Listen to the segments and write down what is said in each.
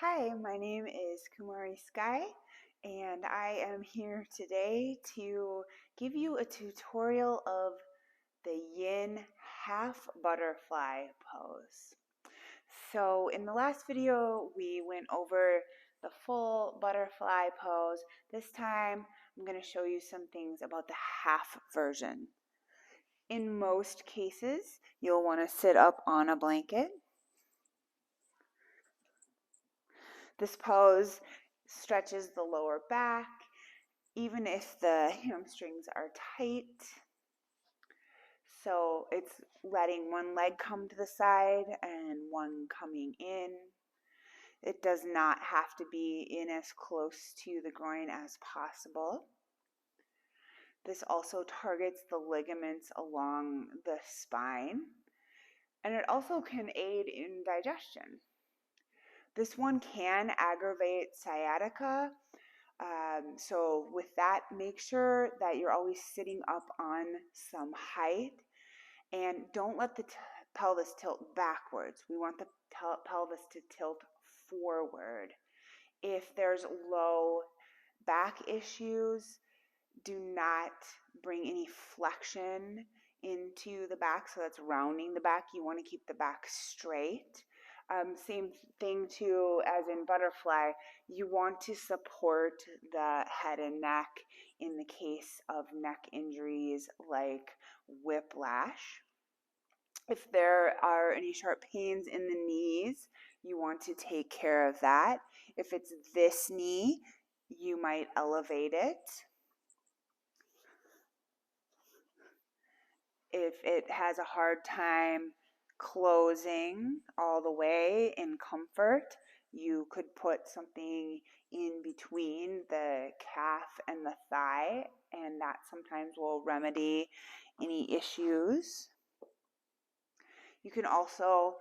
Hi, my name is Kumari Sky, and I am here today to give you a tutorial of the yin half butterfly pose. So in the last video, we went over the full butterfly pose. This time, I'm going to show you some things about the half version. In most cases, you'll want to sit up on a blanket. This pose stretches the lower back, even if the hamstrings are tight. So it's letting one leg come to the side and one coming in. It does not have to be in as close to the groin as possible. This also targets the ligaments along the spine, and it also can aid in digestion. This one can aggravate sciatica. So with that, make sure that you're always sitting up on some height and don't let the pelvis tilt backwards. We want the pelvis to tilt forward. If there's low back issues, do not bring any flexion into the back, so that's rounding the back. You want to keep the back straight. Same thing too as in butterfly, you want to support the head and neck in the case of neck injuries like whiplash. If there are any sharp pains in the knees, you want to take care of that. If it's this knee, you might elevate it. If it has a hard time closing all the way in comfort, you could put something in between the calf and the thigh, and that sometimes will remedy any issues. You can also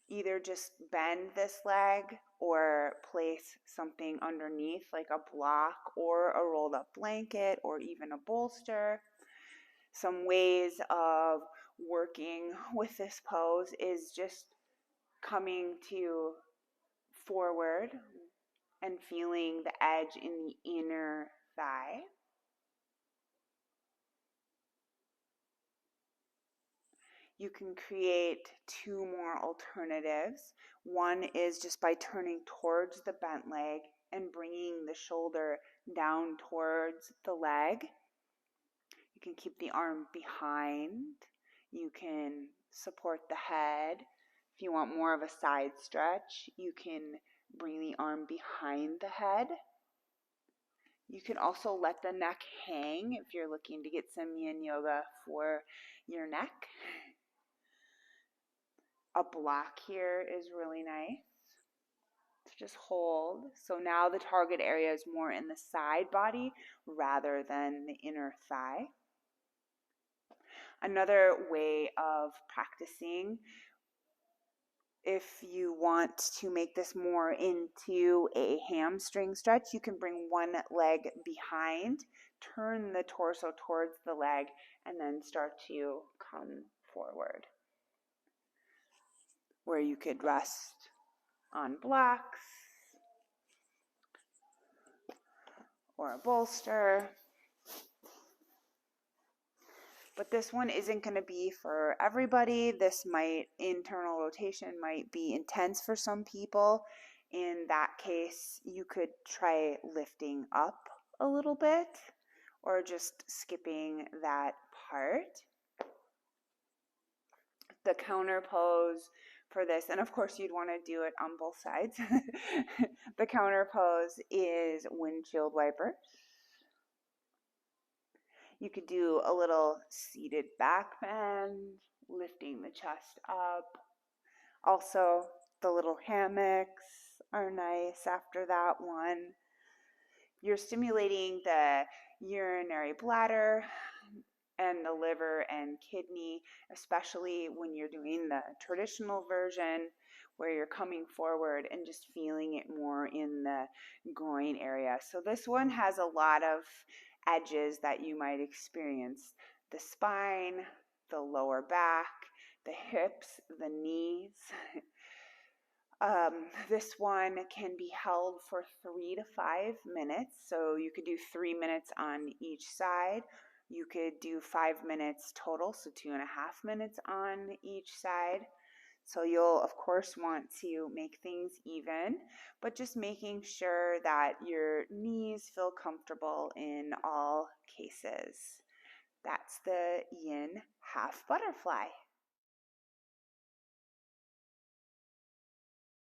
either just bend this leg or place something underneath, like a block or a rolled up blanket or even a bolster. Some ways of working with this pose is just coming to forward and feeling the edge in the inner thigh. You can create two more alternatives. One is just by turning towards the bent leg and bringing the shoulder down towards the leg. You can keep the arm behind. You can support the head. If you want more of a side stretch, you can bring the arm behind the head. You can also let the neck hang if you're looking to get some yin yoga for your neck. A block here is really nice to just hold. So now the target area is more in the side body rather than the inner thigh. Another way of practicing, if you want to make this more into a hamstring stretch, you can bring one leg behind, turn the torso towards the leg, and then start to come forward, where you could rest on blocks or a bolster. But this one isn't going to be for everybody. Internal rotation might be intense for some people. In that case, you could try lifting up a little bit or just skipping that part. The counter pose for this, and of course you'd want to do it on both sides. The counter pose is windshield wipers. You could do a little seated back bend, lifting the chest up. Also, the little hammocks are nice after that one. You're stimulating the urinary bladder and the liver and kidney, especially when you're doing the traditional version where you're coming forward and just feeling it more in the groin area. So this one has a lot of edges that you might experience: the spine, the lower back, the hips, the knees. This one can be held for 3 to 5 minutes. So you could do 3 minutes on each side. You could do 5 minutes total, so 2.5 minutes on each side. So you'll, of course, want to make things even, but just making sure that your knees feel comfortable in all cases. That's the yin half butterfly.